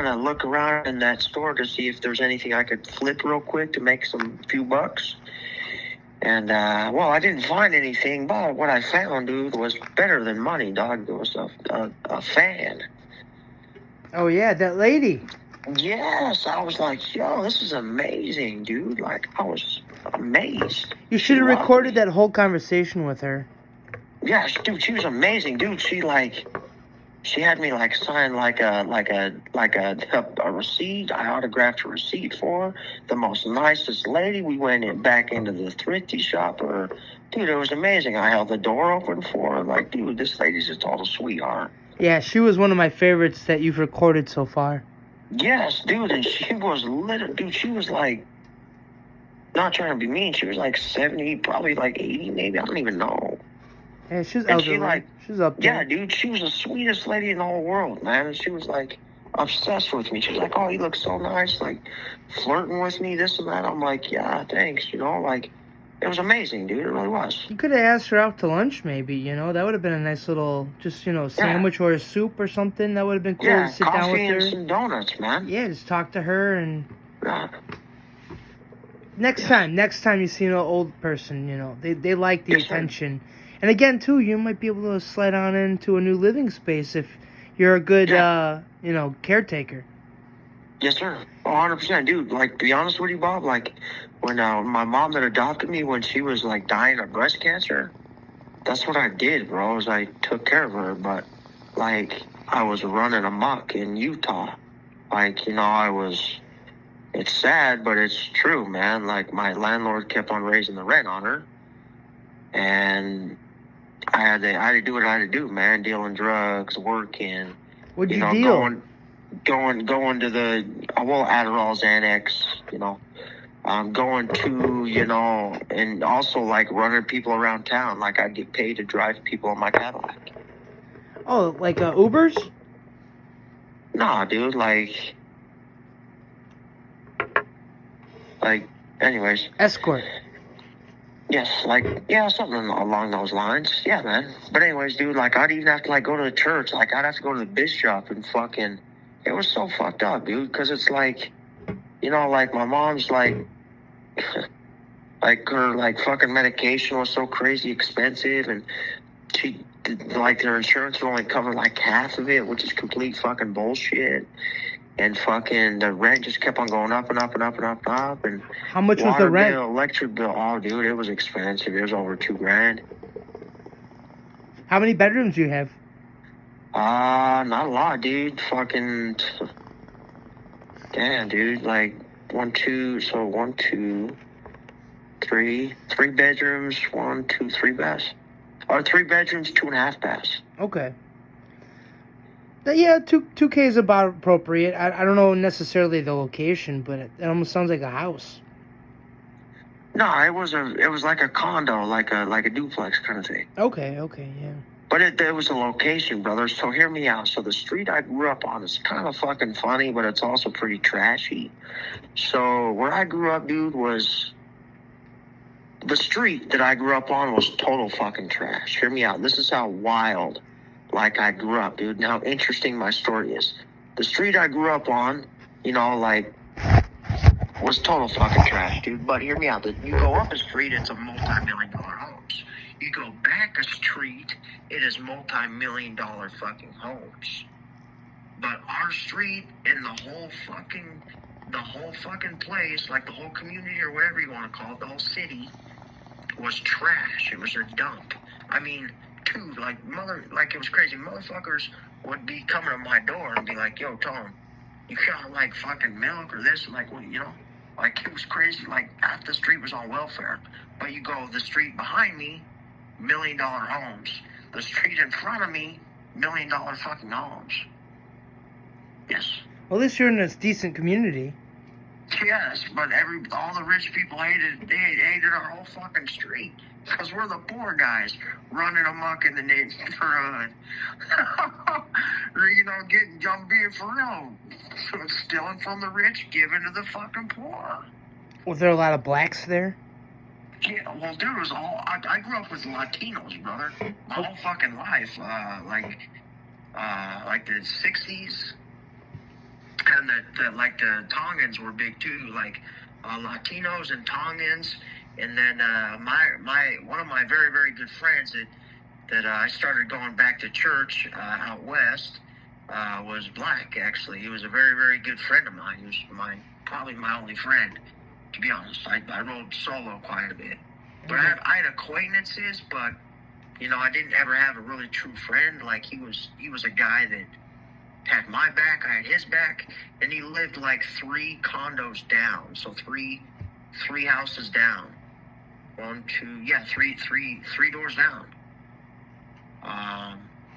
to look around in that store to see if there's anything I could flip real quick to make some few bucks. And, well, I didn't find anything, but what I found, dude, was better than money, dog. There was a fan. Oh, yeah, that lady. Yes, I was like, yo, this is amazing, dude. Like, I was amazed. You should have recorded that whole conversation with her. Yeah, dude, she was amazing, dude. She had me like sign like a receipt. I autographed a receipt for her. The most nicest lady. We went back into the thrifty shop. Dude, it was amazing. I held the door open for her. Like, dude, this lady's just all a sweetheart. Yeah, she was one of my favorites that you've recorded so far. Yes, dude, and she was dude, she was like, not trying to be mean, she was like 70, probably like 80 maybe, I don't even know. Yeah, she's elderly. She's up there. Yeah, dude, she was the sweetest lady in the whole world, man, and she was like obsessed with me. She was like, oh, you look so nice, like flirting with me, this and that. I'm like, yeah, thanks, like, it was amazing, dude, it really was. You could have asked her out to lunch maybe, that would have been a nice little, just, sandwich or a soup or something. That would have been cool to sit down with her. And some donuts, man. Yeah, just talk to her and... Next time you see an old person, they like the attention. And again, too, you might be able to slide on into a new living space if you're a good, caretaker. Yes, sir. 100%, dude. Like, to be honest with you, Bob, like, when my mom that adopted me, when she was, like, dying of breast cancer, that's what I did, bro, is I took care of her. But, like, I was running amok in Utah. Like, it's sad, but it's true, man. Like, my landlord kept on raising the rent on her. And I had to do what I had to do, man. Dealing drugs, working. What'd you deal? Going to the, Adderall, Xanax, going to, and also, like, running people around town. Like, I'd get paid to drive people in my Cadillac. Oh, like Ubers? Nah, dude, anyways. Escort. Yes, something along those lines. Yeah, man. But anyways, dude, like, I'd even have to, like, go to the church. Like, I'd have to go to the bishop and fucking... It was so fucked up, dude, because it's like, like, my mom's, like, like, her, like, fucking medication was so crazy expensive, and she, like, their insurance would only cover, like, half of it, which is complete fucking bullshit. And fucking the rent just kept on going up and up and up and up and up. And how much was the rent? Bill, electric bill, oh, dude, it was expensive. It was over $2,000. How many bedrooms do you have? Not a lot, dude. Fucking, damn, dude. Like, 1, 2, 3 bedrooms, 1, 2, 3 baths. Or 3 bedrooms, 2.5 baths. Okay. Yeah, 2K is about appropriate. I don't know necessarily the location, but it almost sounds like a house. No, it was like a condo, like a duplex kind of thing. Okay, yeah. But it was a location, brother. So hear me out. So the street I grew up on is kind of fucking funny, but it's also pretty trashy. So where I grew up, dude, was the street that I grew up on was total fucking trash. Hear me out. This is how wild. Like, I grew up, dude. Now, interesting my story is. The street I grew up on, was total fucking trash, dude. But hear me out. You go up a street, it's a multi-million-dollar homes. You go back a street, it is multi-million-dollar fucking homes. But our street and the whole fucking place, like the whole community or whatever you want to call it, the whole city, was trash. It was a dump. I mean... Dude, it was crazy. Motherfuckers would be coming to my door and be like, yo, Tom, you got, like, fucking milk or this? Like, well, like, it was crazy. Like, half the street was on welfare. But you go the street behind me, $1 million homes. The street in front of me, $1 million fucking homes. Yes. Well, at least you're in a decent community. Yes, but all the rich people hated our whole fucking street. Because we're the poor guys running amok in the neighborhood. I'm being for real. Stealing from the rich, giving to the fucking poor. Was there a lot of blacks there? Yeah, well, dude, it was I grew up with Latinos, brother. My whole fucking life. Like the 60s and that like the Tongans were big too, like Latinos and Tongans. And then my one of my very very good friends that I started going back to church out west was black. Actually, he was a very very good friend of mine. He was probably my only friend, to be honest. I rode solo quite a bit, but I had acquaintances, but I didn't ever have a really true friend. Like he was a guy that had my back, I had his back, and he lived like 3 condos down, so three houses down. 1, 2, yeah, three doors down.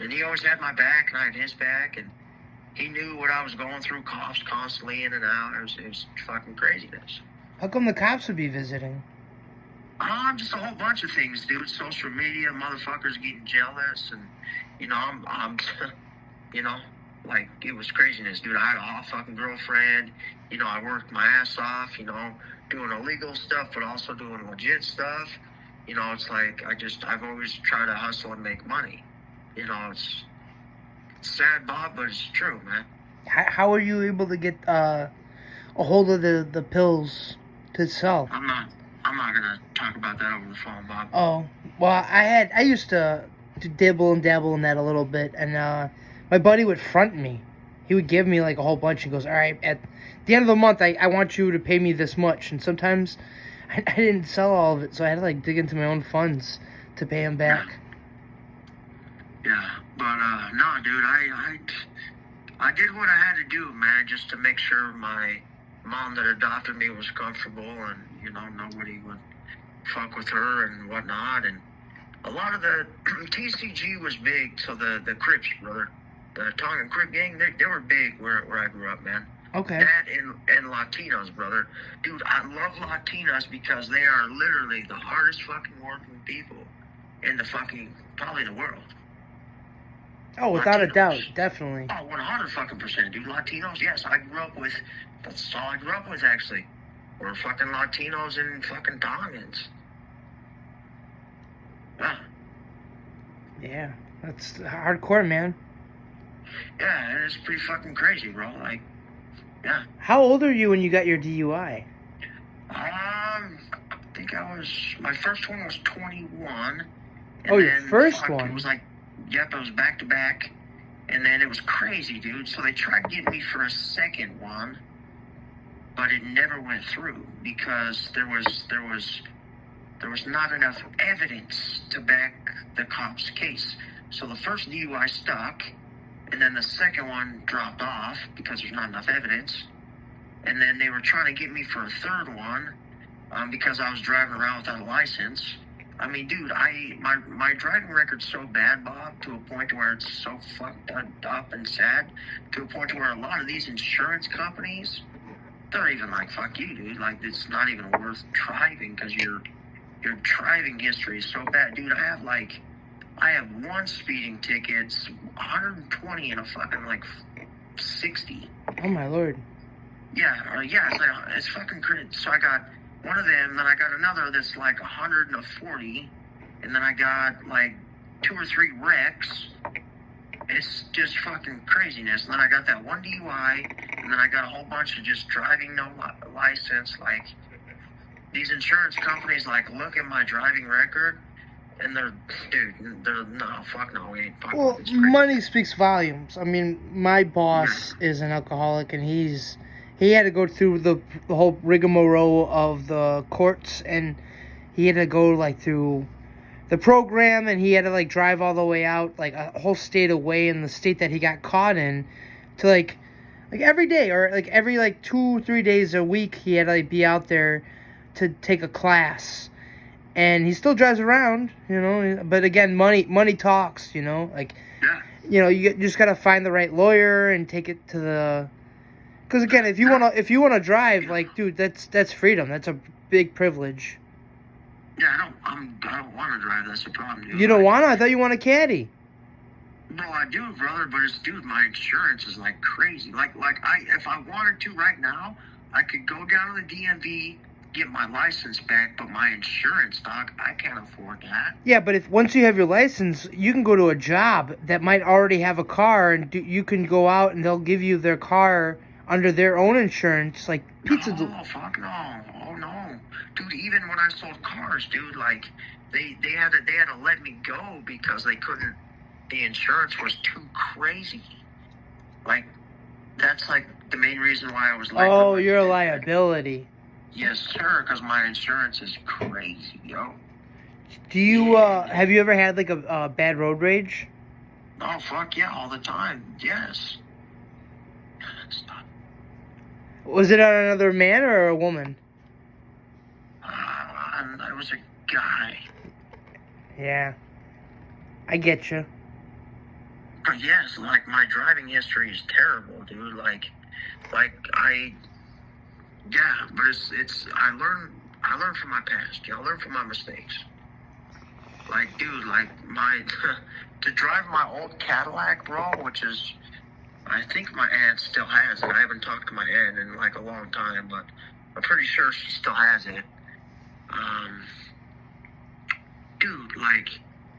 And he always had my back, and I had his back, and he knew what I was going through, cops constantly in and out. It was fucking craziness. How come the cops would be visiting? Just a whole bunch of things, dude. Social media, motherfuckers getting jealous, and I'm like, it was craziness, dude. I had a hot fucking girlfriend. I worked my ass off, doing illegal stuff, but also doing legit stuff. It's like, I've always tried to hustle and make money. It's sad, Bob, but it's true, man. How are you able to get a hold of the pills to sell? I'm not gonna talk about that over the phone, Bob. Oh, well, I used to dibble and dabble in that a little bit, and my buddy would front me. He would give me like a whole bunch and goes, all right, at the end of the month, I want you to pay me this much. And sometimes I didn't sell all of it, so I had to like dig into my own funds to pay him back. Yeah, but no, dude, I did what I had to do, man, just to make sure my mom that adopted me was comfortable, and nobody would fuck with her and whatnot. And a lot of the TCG was big, so the Crips, brother, the Tongan Crip gang, they were big where I grew up, man. Okay. That and Latinos, brother. Dude, I love Latinos because they are literally the hardest fucking working people in probably the world. Oh, without Latinos. a doubt, definitely. Oh, 100%, dude. Latinos, yes, that's all I grew up with, actually. Were fucking Latinos and fucking Tongans. Yeah. Yeah, that's hardcore, man. Yeah, it's pretty fucking crazy, bro. Like, yeah. How old are you when you got your DUI? I think my first one was 21. Oh, your first one? It was like, yep, it was back to back. And then it was crazy, dude. So they tried getting me for a second one, but it never went through because there was not enough evidence to back the cop's case. So the first DUI stuck, and then the second one dropped off because there's not enough evidence. And then they were trying to get me for a third one because I was driving around without a license. I mean, dude, my driving record's so bad, Bob, to a point where it's so fucked up and sad, to a point where a lot of these insurance companies, they're even like, fuck you, dude. Like, it's not even worth driving because your driving history is so bad. Dude, I have one speeding ticket, it's 120 and a fucking, like, 60. Oh, my Lord. Yeah, it's fucking crazy. So I got one of them, then I got another that's like 140, and then I got like 2 or 3 wrecks. It's just fucking craziness. And then I got that one DUI, and then I got a whole bunch of just driving no license. Like, these insurance companies, like, look at my driving record, and no, fuck no, we ain't fucking. Well, money speaks volumes. I mean, my boss is an alcoholic, and he had to go through the whole rigmarole of the courts, and he had to go like through the program, and he had to like drive all the way out, like a whole state away in the state that he got caught in, to like every day or like every like 2-3 days a week he had to like be out there to take a class. And he still drives around, but again, money talks, like, you just gotta find the right lawyer and take it to the. Because again, if you wanna drive, like, dude, that's freedom. That's a big privilege. Yeah, I don't want to drive. That's the problem, dude. You don't wanna? I thought you want a caddy. No, I do, brother. But dude, my insurance is like crazy. Like if I wanted to right now, I could go down to the DMV, get my license back. But my insurance, dog, I can't afford that. Yeah, but once you have your license, you can go to a job that might already have a car, and you can go out and they'll give you their car under their own insurance, like pizza. No, fuck no. Oh no, dude. Even when I sold cars, dude, like they had to let me go because they couldn't. The insurance was too crazy. Like that's like the main reason why I was like. Oh, you're a liability. Yes, sir. Because my insurance is crazy, yo. Do you have you ever had like a bad road rage? Oh fuck yeah, all the time. Yes. Stop. Was it on another man or a woman? I was a guy. Yeah, I get you. But yes, like my driving history is terrible, dude. Like I, yeah. But it's I learn from my past. Yeah, I learn from my mistakes. Like, dude, like my to drive my old Cadillac, bro, which is I think my aunt still has it. I haven't talked to my aunt in like a long time, but I'm pretty sure she still has it. Dude, like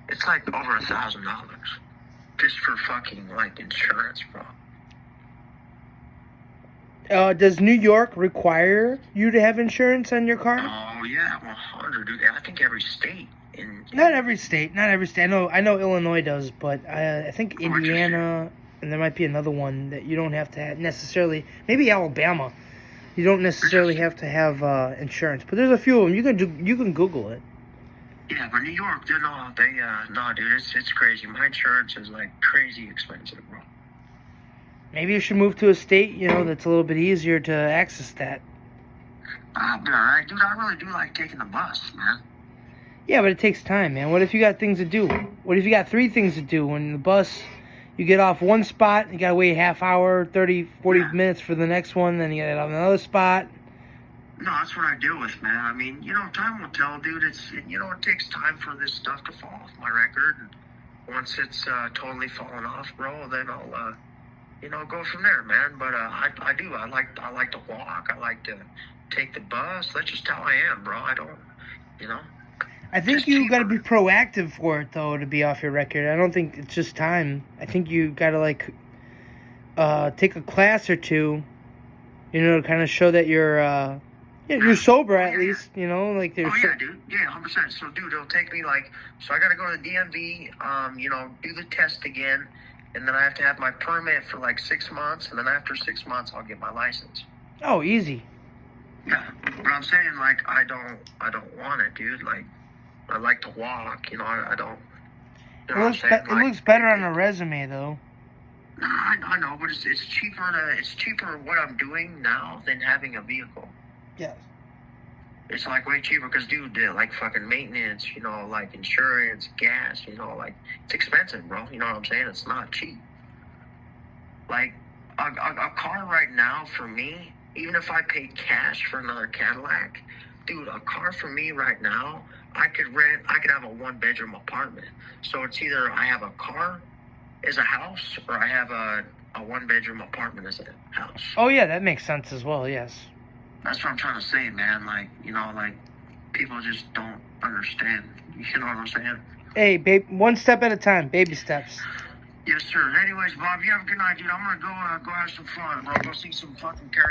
it's like over $1,000 just for fucking like insurance, bro. Does New York require you to have insurance on your car? Oh yeah, 100, dude. I think every state in Not every state. I know Illinois does, but I think Indiana, and there might be another one that you don't have to have necessarily. Maybe Alabama. You don't necessarily have to have insurance, but there's a few of them. You can Google it. Yeah, but New York, no, dude, it's crazy. My insurance is like crazy expensive, bro. Maybe you should move to a state, that's a little bit easier to access that. I'll be alright, dude. I really do like taking the bus, man. Yeah, but it takes time, man. What if you got things to do? What if you got 3 things to do? When the bus, you get off one spot, you gotta wait a half hour, 30, 40 minutes for the next one, then you get on another spot. No, that's what I deal with, man. I mean, time will tell, dude. It takes time for this stuff to fall off my record. And once it's totally fallen off, bro, then I'll, go from there, man. But I do. I like to walk. I like to take the bus. That's just how I am, bro. I don't, I think you got to be proactive for it, though, to be off your record. I don't think it's just time. I think you got to, take a class or two, to kind of show that you're sober at least, like there's. Oh yeah, dude. Yeah, 100%. So, dude, it'll take me so I got to go to the DMV, do the test again, and then I have to have my permit for 6 months, and then after 6 months, I'll get my license. Oh, easy. Yeah, but I'm saying I don't want it, dude. I like to walk, I don't. It looks better on a resume, though. No, I know, but it's cheaper what I'm doing now than having a vehicle. Yes. It's way cheaper because, dude, fucking maintenance, insurance, gas, it's expensive, bro. You know what I'm saying? It's not cheap. A car right now for me, even if I paid cash for another Cadillac, dude, a car for me right now, I could have a 1-bedroom apartment. So it's either I have a car as a house or I have a 1-bedroom apartment as a house. Oh, yeah, that makes sense as well, yes. That's what I'm trying to say, man. People just don't understand. You know what I'm saying? Hey, babe, one step at a time, baby steps. Yes, sir. Anyways, Bob, you have a good night, dude. I'm gonna go have some fun, bro. Go see some fucking karaoke.